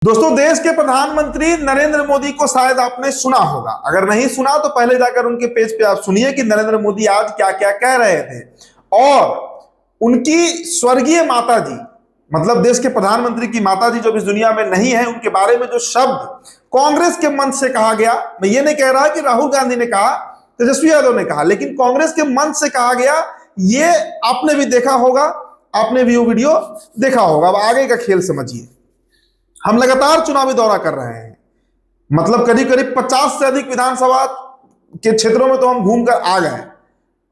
दोस्तों, देश के प्रधानमंत्री नरेंद्र मोदी को शायद आपने सुना होगा। अगर नहीं सुना तो पहले जाकर उनके पेज पे आप सुनिए कि नरेंद्र मोदी आज क्या क्या कह रहे थे। और उनकी स्वर्गीय माता जी, मतलब देश के प्रधानमंत्री की माता जी जो इस दुनिया में नहीं है, उनके बारे में जो शब्द कांग्रेस के मंच से कहा गया, मैं ये नहीं कह रहा कि राहुल गांधी ने कहा, तेजस्वी यादव ने कहा, लेकिन कांग्रेस के मंच से कहा गया, ये आपने भी देखा होगा, आपने भी वो वीडियो देखा होगा। अब आगे का खेल समझिए। हम लगातार चुनावी दौरा कर रहे हैं, मतलब करीब करीब 50 से अधिक विधानसभा के क्षेत्रों में तो हम घूमकर आ गए।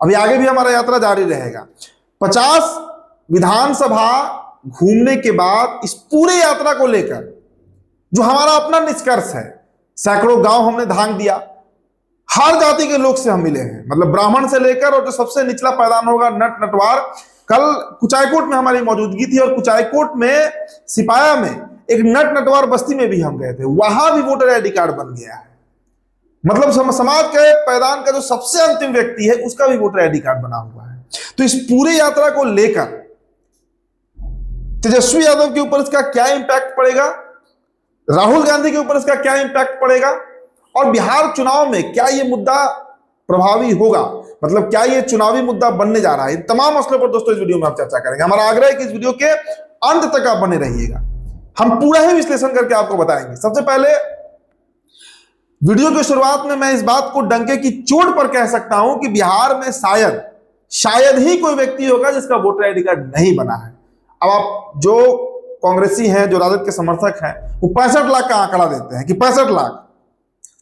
अभी आगे भी हमारा यात्रा जारी रहेगा। 50 विधानसभा घूमने के बाद इस पूरे यात्रा को लेकर जो हमारा अपना निष्कर्ष है, सैकड़ों गांव हमने धांग दिया, हर जाति के लोग से हम मिले हैं, मतलब ब्राह्मण से लेकर और जो सबसे निचला पैदान होगा नट नटवार। कल कुचायकोट में हमारी मौजूदगी थी और कुचायकोट में सिपाया में एक नट नटवार बस्ती में भी हम गए थे, वहां भी वोटर आईडी कार्ड बन गया है। मतलब समाज के पैदान का जो सबसे अंतिम व्यक्ति है उसका भी वोटर आईडी कार्ड बना हुआ है। तो इस पूरे यात्रा को लेकर तेजस्वी यादव के ऊपर इसका क्या इंपैक्ट पड़ेगा, राहुल गांधी के ऊपर इसका क्या इंपैक्ट पड़ेगा, और बिहार चुनाव में क्या यह मुद्दा प्रभावी होगा, मतलब क्या यह चुनावी मुद्दा बनने जा रहा है, इन तमाम मसलों पर दोस्तों इस वीडियो में आप चर्चा करेंगे। हमारा आग्रह है कि इस वीडियो के अंत तक आप बने रहिएगा, हम पूरा ही विश्लेषण करके आपको बताएंगे। सबसे पहले वीडियो की शुरुआत में मैं इस बात को डंके की चोट पर कह सकता हूं कि बिहार में शायद ही कोई व्यक्ति होगा जिसका वोटर आईडी कार्ड नहीं बना है। अब आप जो कांग्रेसी हैं, जो राजद के समर्थक हैं, वो 65 लाख का आंकड़ा देते हैं कि 65 लाख।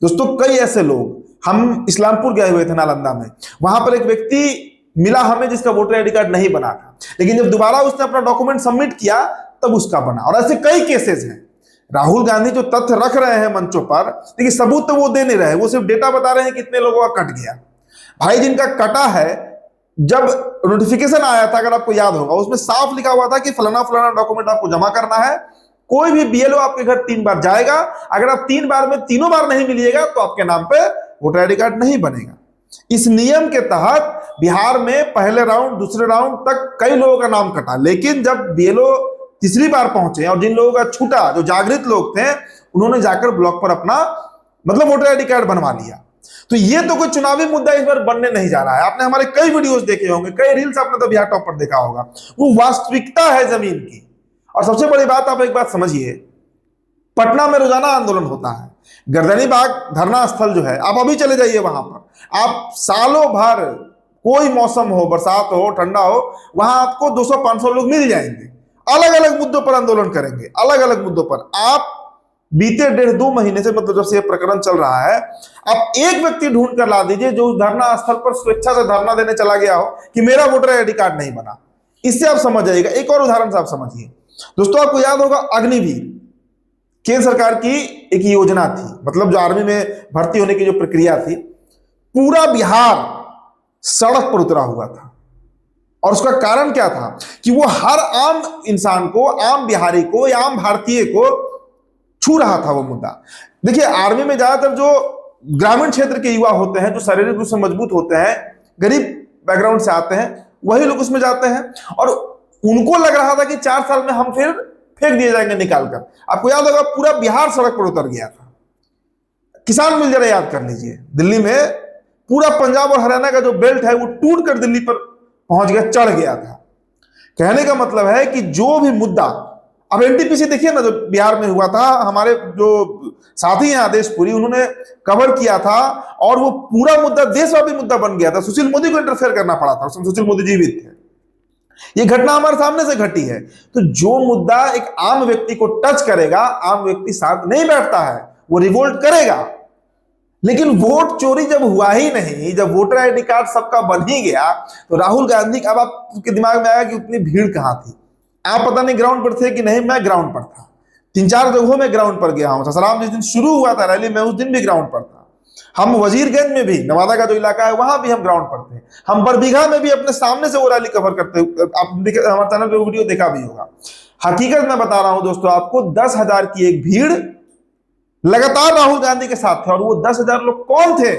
दोस्तों, कई ऐसे लोग, हम इस्लामपुर गए हुए थे नालंदा में, वहां पर एक व्यक्ति मिला हमें जिसका वोटर आईडी कार्ड नहीं बना था, लेकिन जब दोबारा उसने अपना डॉक्यूमेंट सबमिट किया तब उसका बना। और ऐसे कई केसेस हैं। राहुल गांधी जो तथ्य रख रहे हैं मंचों पर, लेकिन सबूत तो वो दे नहीं रहे, वो सिर्फ डेटा बता रहे हैं कितने लोगों का कट गया। भाई, जिनका कटा है, जब नोटिफिकेशन आया था, अगर आपको याद होगा, उसमें साफ लिखा हुआ था कि फलाना फलाना डॉक्यूमेंट आपको जमा करना है। कोई भी बीएलओ आपके घर 3 बार जाएगा, अगर आप 3 बार में तीनों बार नहीं मिलिएगा तो आपके नाम पे वोटर आईडी कार्ड नहीं बनेगा। इस नियम के तहत बिहार में पहले राउंड, दूसरे राउंड तक कई लोगों का नाम कटा, लेकिन जब बीएलओ तीसरी बार पहुंचे और जिन लोगों का छूटा, जो जागृत लोग थे, उन्होंने जाकर ब्लॉक पर अपना मतलब वोटर आईडी कार्ड बनवा लिया। तो ये तो कोई चुनावी मुद्दा इस बार बनने नहीं जा रहा है। आपने हमारे कई वीडियोस देखे होंगे, कई रील्स आपने तो बिहार टॉप पर देखा होगा, वो वास्तविकता है जमीन की। और सबसे बड़ी बात, आप एक बात समझिए, पटना में रोजाना आंदोलन होता है। गर्दनी बाग धरना स्थल जो है, आप अभी चले जाइए वहां पर, आप सालों भर, कोई मौसम हो, बरसात हो, ठंडा हो, वहां आपको 200-500 लोग मिल जाएंगे, अलग अलग मुद्दों पर आंदोलन करेंगे, अलग अलग मुद्दों पर। आप बीते 1.5-2 महीने से, मतलब जब से ये प्रकरण चल रहा है, आप एक व्यक्ति ढूंढ कर ला दीजिए जो उस धरना स्थल पर स्वेच्छा से धरना देने चला गया हो कि मेरा वोटर आईडी कार्ड नहीं बना। इससे आप समझ जाइएगा। एक और उदाहरण से आप समझिए दोस्तों, आपको याद होगा अग्निवीर, केंद्र सरकार की एक योजना थी, मतलब जो आर्मी में भर्ती होने की जो प्रक्रिया थी, पूरा बिहार सड़क पर उतरा हुआ था। और उसका कारण क्या था कि वो हर आम इंसान को, आम बिहारी को या आम भारतीय को छू रहा था वो मुद्दा। देखिए, आर्मी में ज्यादातर जो ग्रामीण क्षेत्र के युवा होते हैं, जो शारीरिक रूप से मजबूत होते हैं, गरीब बैकग्राउंड से आते हैं, वही लोग उसमें जाते हैं। और उनको लग रहा था कि 4 साल में हम फिर फेंक दिए जाएंगे निकालकर। आपको याद होगा, पूरा बिहार सड़क पर उतर गया था। किसान मिल जरा याद कर लीजिए, दिल्ली में पूरा पंजाब और हरियाणा का जो बेल्ट है वो टूट कर दिल्ली पर पहुंच गया, चढ़ गया था। कहने का मतलब है कि जो भी मुद्दा, अब एनटीपीसी देखिए ना, जो बिहार में हुआ था, हमारे जो साथी हैं आदेशपुरी, उन्होंने कवर किया था और वो पूरा मुद्दा देशव्यापी मुद्दा बन गया था। सुशील मोदी को इंटरफेयर करना पड़ा था, उसमें सुशील मोदी जीवित थे। ये घटना हमारे सामने से घटी है। तो जो मुद्दा एक आम व्यक्ति को टच करेगा, आम व्यक्ति साथ नहीं बैठता है, वो रिवोल्ट करेगा। लेकिन वोट चोरी जब हुआ ही नहीं, जब वोटर आईडी कार्ड सबका बन ही गया, तो राहुल गांधी, अब आपके दिमाग में आया कि उतनी भीड़ कहां थी। आप पता नहीं ग्राउंड पर थे कि नहीं, मैं ग्राउंड पर था, 3-4 जगहों में ग्राउंड पर गया हूं। ससराम जिस दिन शुरू हुआ था रैली, मैं उस दिन भी ग्राउंड पर था। हम वजीरगंज में भी, नवादा का जो इलाका है, वहां भी हम ग्राउंड पर थे। हम बरबीघा में भी अपने सामने से वो रैली कवर करते, आप हमारे चैनल पे वीडियो देखा भी होगा। हकीकत में बता रहा हूं दोस्तों आपको, 10,000 की एक भीड़ लगातार राहुल गांधी के साथ थे। और वो 10,000 लोग कौन थे?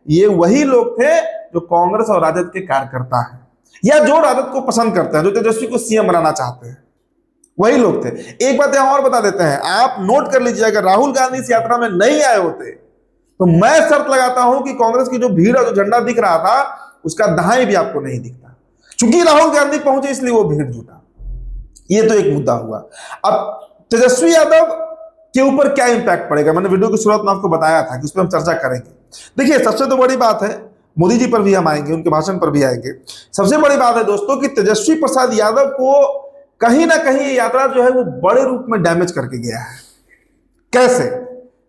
ये वही लोग थे जो कांग्रेस और राजद के कार्यकर्ता हैं, या जो राजद को पसंद करते हैं, जो तेजस्वी को सीएम बनाना चाहते हैं। वही लोग थे। एक बात यहां और बता देते हैं, आप नोट कर लीजिए, अगर राहुल गांधी इस यात्रा में नहीं आए होते तो मैं शर्त लगाता हूं कि कांग्रेस की जो भीड़ और जो झंडा दिख रहा था उसका दहाई भी आपको नहीं दिखता। चूंकि राहुल गांधी पहुंचे इसलिए वो भीड़ जुटा। ये तो एक मुद्दा हुआ। अब तेजस्वी यादव के ऊपर क्या इंपैक्ट पड़ेगा, मैंने वीडियो की शुरुआत में आपको बताया था कि उस पर हम चर्चा करेंगे। देखिए, सबसे तो बड़ी बात है, मोदी जी पर भी हम आएंगे, उनके भाषण पर भी आएंगे। सबसे बड़ी बात है दोस्तों कि तेजस्वी प्रसाद यादव को कहीं ना कहीं ये यात्रा जो है वो बड़े रूप में डैमेज करके गया है। कैसे?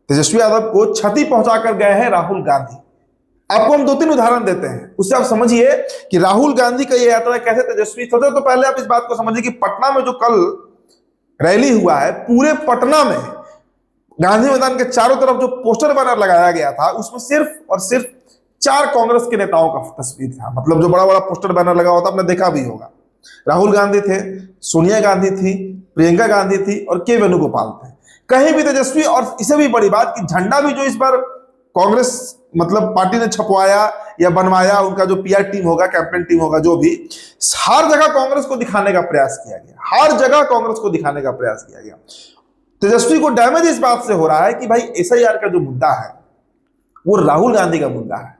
तेजस्वी यादव को क्षति पहुंचाकर गए हैं राहुल गांधी। आपको हम 2-3 उदाहरण देते हैं, उससे आप समझिए कि राहुल गांधी का ये यात्रा कैसे तेजस्वी। सबसे तो पहले आप इस बात को समझिए कि पटना में जो कल रैली हुआ है, पूरे पटना में गांधी मैदान के चारों तरफ जो पोस्टर बैनर लगाया गया था उसमें सिर्फ और सिर्फ 4 कांग्रेस के नेताओं का तस्वीर था। मतलब जो बड़ा बड़ा पोस्टर बैनर लगा हुआ था, आपने देखा भी होगा। राहुल गांधी थे, सोनिया गांधी थी, प्रियंका गांधी थी और के वेणुगोपाल थे। कहीं भी तेजस्वी, और इससे भी बड़ी बात कि झंडा भी जो इस बार कांग्रेस मतलब पार्टी ने छपवाया या बनवाया, उनका जो पीआर टीम होगा, कैंपेन टीम होगा, जो भी, हर जगह कांग्रेस को दिखाने का प्रयास किया गया। हर जगह कांग्रेस को दिखाने का प्रयास किया गया। तेजस्वी को डैमेज इस बात से हो रहा है कि भाई एसआईआर का जो मुद्दा है वो राहुल गांधी का मुद्दा है।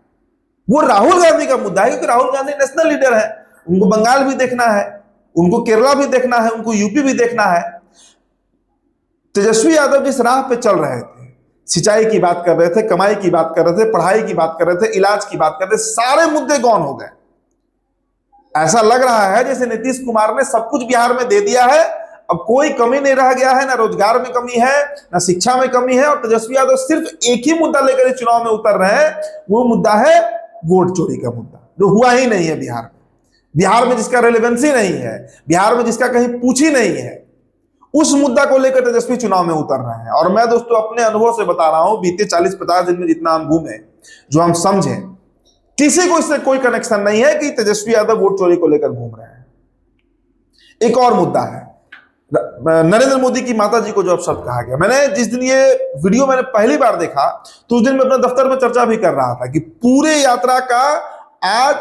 वो राहुल गांधी का मुद्दा है क्योंकि राहुल गांधी नेशनल लीडर है। उनको बंगाल भी देखना है, उनको केरला भी देखना है, उनको यूपी भी देखना है। तेजस्वी यादव जिस राह पे चल रहे थे, सिंचाई की बात कर रहे थे, कमाई की बात कर रहे थे, पढ़ाई की बात कर रहे थे, इलाज की बात कर रहे थे, सारे मुद्दे गौन हो गए। ऐसा लग रहा है जैसे नीतीश कुमार ने सब कुछ बिहार में दे दिया है, अब कोई कमी नहीं रह गया है, ना रोजगार में कमी है, ना शिक्षा में कमी है। और तेजस्वी यादव सिर्फ एक ही मुद्दा लेकर चुनाव में उतर रहे हैं, वो मुद्दा है वोट चोरी का मुद्दा, जो हुआ ही नहीं है बिहार में। बिहार में जिसका रेलेवेंसी नहीं है, बिहार में जिसका कहीं पूछ ही नहीं है, उस मुद्दा को लेकर तेजस्वी चुनाव में उतर रहे हैं। और मैं दोस्तों अपने अनुभव से बता रहा हूं, बीते 40-50 दिन में जितना हम घूमे, जो हम समझे, किसी को इससे कोई कनेक्शन नहीं है कि तेजस्वी यादव वोट चोरी को लेकर घूम रहे हैं। एक और मुद्दा है नरेंद्र मोदी की माता जी को जो अपशब्द कहा गया। मैंने जिस दिन ये वीडियो मैंने पहली बार देखा तो उस दिन मैं अपने दफ्तर में चर्चा भी कर रहा था कि पूरे यात्रा का आज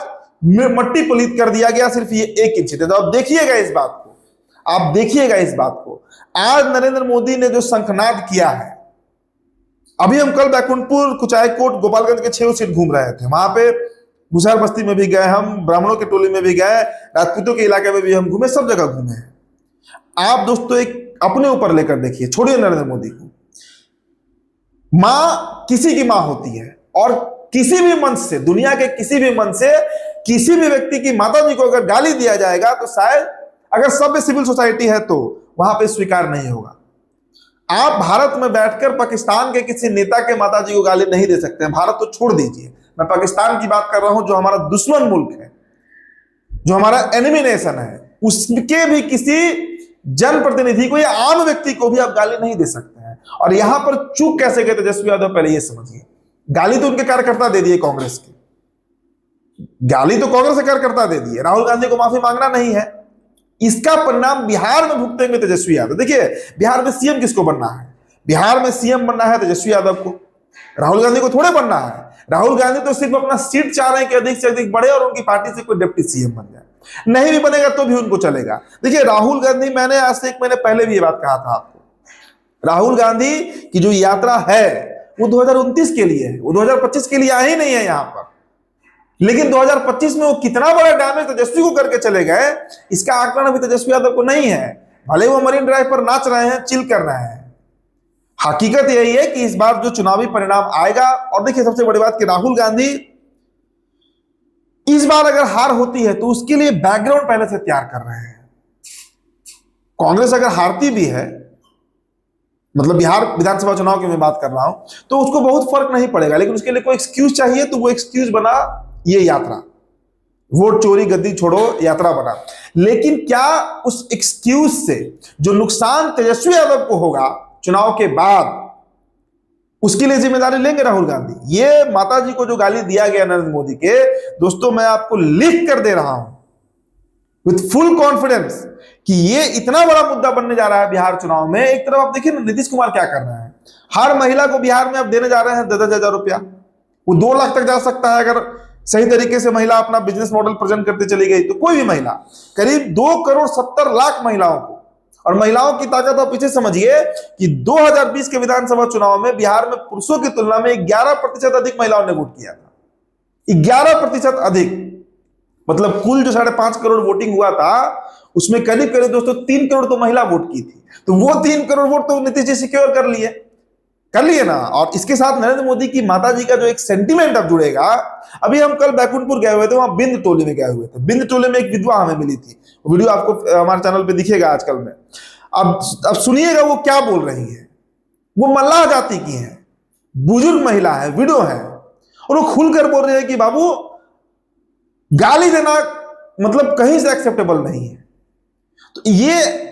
मट्टी पलीत कर दिया गया, सिर्फ ये 1 इंच। तो आप देखिएगा इस बात को, आप देखिएगा इस बात को। आज नरेंद्र मोदी ने जो शंखनाद किया है, अभी हम कल बैकुंठपुर, कुचायकोट, गोपालगंज के 6 सीट घूम रहे थे, वहां पे मुसहर बस्ती में भी गए हम, ब्राह्मणों के टोली में भी गए, राजपूतों के इलाके में भी हम घूमे, सब जगह घूमे हैं। आप दोस्तों एक अपने ऊपर लेकर देखिए, छोड़िए नरेंद्र मोदी को। मां किसी की मां होती है और किसी भी मंच से, दुनिया के किसी भी मंच से किसी भी व्यक्ति की माता जी को अगर गाली दिया जाएगा तो शायद, अगर सभ्य सिविल सोसाइटी है तो वहां पे स्वीकार नहीं होगा। आप भारत में बैठकर पाकिस्तान के किसी नेता के माता जी को गाली नहीं दे सकते हैं। भारत तो छोड़ दीजिए, मैं पाकिस्तान की बात कर रहा हूं, जो हमारा दुश्मन मुल्क है, जो हमारा एनिमी नेशन है, उसके भी किसी जनप्रतिनिधि को या आम व्यक्ति को भी आप गाली नहीं दे सकते हैं। और यहां पर चूक कैसे गए तेजस्वी यादव, पहले ये समझिए। गाली तो उनके कार्यकर्ता दे दिए, कांग्रेस के गाली तो कांग्रेस के कार्यकर्ता दे दिए, राहुल गांधी को माफी मांगना नहीं है। इसका परिणाम बिहार में भुगतेंगे तेजस्वी यादव। देखिए, बिहार में सीएम किसको बनना है? बिहार में सीएम बनना है तेजस्वी यादव को, राहुल गांधी को थोड़े बनना है। राहुल गांधी तो सिर्फ अपना सीट चाह रहे हैं कि अधिक से अधिक बढ़े और उनकी पार्टी से कोई डिप्टी सीएम बन जाए। नहीं भी बनेगा तो भी उनको चलेगा। देखिए, राहुल गांधी, मैंने आज से 1 महीने पहले भी ये बात कहा था आपको, राहुल गांधी की जो यात्रा है वो 2029 के लिए है, वो 2025 के लिए आई नहीं है यहां पर। लेकिन 2025 में वो कितना बड़ा डैमेज तेजस्वी को करके चले गए, इसका आकलन अभी तेजस्वी यादव को नहीं है। भले वो मरीन ड्राइव पर नाच रहे हैं, चिल कर रहे हैं, हकीकत यही है कि इस बार जो चुनावी परिणाम आएगा। और देखिए, सबसे बड़ी बात कि राहुल गांधी इस बार अगर हार होती है तो उसके लिए बैकग्राउंड पहले से तैयार कर रहे हैं। कांग्रेस अगर हारती भी है, मतलब बिहार विधानसभा चुनाव की मैं बात कर रहा हूं, तो उसको बहुत फर्क नहीं पड़ेगा, लेकिन उसके लिए कोई एक्सक्यूज चाहिए, तो वो एक्सक्यूज बना ये यात्रा, वोट चोरी गद्दी छोड़ो यात्रा बना। लेकिन क्या उस एक्सक्यूज से जो नुकसान तेजस्वी यादव को होगा चुनाव के बाद, उसके लिए जिम्मेदारी लेंगे राहुल गांधी? ये माता जी को जो गाली दिया गया नरेंद्र मोदी के, दोस्तों मैं आपको लिख कर दे रहा हूं विथ फुल कॉन्फिडेंस कि ये इतना बड़ा मुद्दा बनने जा रहा है बिहार चुनाव में। एक तरफ आप देखिए ना, नीतीश कुमार क्या कर रहे हैं, हर महिला को बिहार में अब देने जा रहे हैं 10,000 रुपया। वो 2 लाख तक जा सकता है अगर सही तरीके से महिला अपना बिजनेस मॉडल प्रेजेंट करते चली गई तो। कोई भी महिला, करीब 2,70,00,000 महिलाओं को, और महिलाओं की ताकत आप पीछे समझिए कि 2020 के विधानसभा चुनाव में बिहार में पुरुषों की तुलना में 11% अधिक महिलाओं ने वोट किया था। 11% अधिक, मतलब कुल जो 5.5 करोड़ वोटिंग हुआ था उसमें करीब करीब दोस्तों 3 करोड़ तो महिला वोट की थी। तो वो 3 करोड़ वोट तो नीतीश जी सिक्योर कर लिए ना। और इसके साथ नरेंद्र मोदी की माता जी का जो एक सेंटीमेंट अब जुड़ेगा। अभी हम कल बैकुंठपुर गए हुए थे, वहां बिंद टोली में गए हुए थे। बिंद टोली में एक विधवा हमें मिली थी, वीडियो आपको हमारे चैनल पे दिखेगा आजकल में। अब सुनिएगा वो क्या बोल रही है। वो मल्लाह जाति की है, बुजुर्ग महिला है, विडो है, और वो खुलकर बोल रही है कि बाबू गाली देना मतलब कहीं से एक्सेप्टेबल नहीं है। तो ये,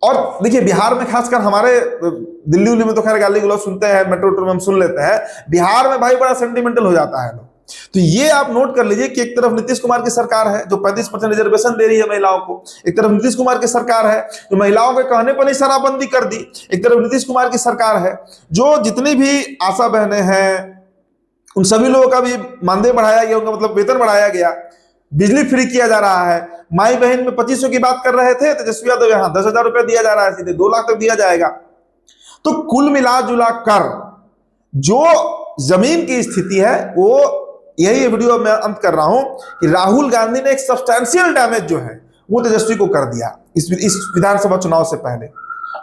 और देखिए बिहार में खासकर हमारे दिल्ली उल्ली में तो खैर गाली गलौज सुनते हैं, मेट्रो में हम सुन लेते हैं, बिहार में भाई बड़ा सेंटिमेंटल हो जाता है लोग। तो ये आप नोट कर लीजिए कि एक तरफ नीतीश कुमार की सरकार है जो 35% रिजर्वेशन दे रही है महिलाओं को, एक तरफ नीतीश कुमार की सरकार है जो महिलाओं के कहने पर ही शराबबंदी कर दी, एक तरफ नीतीश कुमार की सरकार है जो जितनी भी आशा बहनें हैं उन सभी लोगों का भी मानदेय बढ़ाया गया, उनका मतलब वेतन बढ़ाया गया, बिजली फ्री किया जा रहा है। माई बहन में 2500 की बात कर रहे थे, तेजस्वी यादव यहाँ 10,000 रुपए दिया जा रहा है, सीधे 2 लाख तक दिया जाएगा। तो कुल मिला जुला कर जो जमीन की स्थिति है वो यही वीडियो मैं अंत कर रहा हूं कि राहुल गांधी ने एक सब्सटैंशियल डैमेज जो है वो तेजस्वी को कर दिया इस विधानसभा चुनाव से पहले।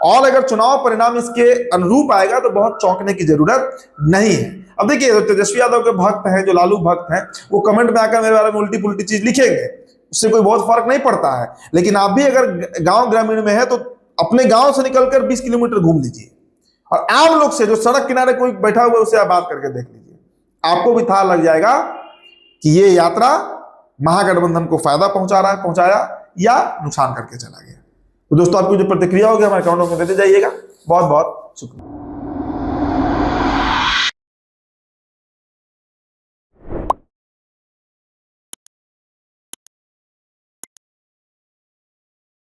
और अगर चुनाव परिणाम इसके अनुरूप आएगा तो बहुत चौंकने की जरूरत नहीं है। अब देखिए जो तेजस्वी यादव के भक्त हैं, जो लालू भक्त हैं, वो कमेंट में आकर मेरे बारे में उल्टी पुल्टी चीज लिखेंगे, उससे कोई बहुत फर्क नहीं पड़ता है। लेकिन आप भी अगर गांव ग्रामीण में है तो अपने गांव से निकलकर 20 किलोमीटर घूम लीजिए और आम लोग से, जो सड़क किनारे कोई बैठा हुआ है, उससे आप बात करके देख लीजिए, आपको भी था लग जाएगा कि ये यात्रा महागठबंधन को फायदा पहुंचाया या नुकसान करके चला गया। तो दोस्तों आपकी जो प्रतिक्रिया होगी हमारे कमेंट में देते जाइएगा। बहुत बहुत शुक्रिया।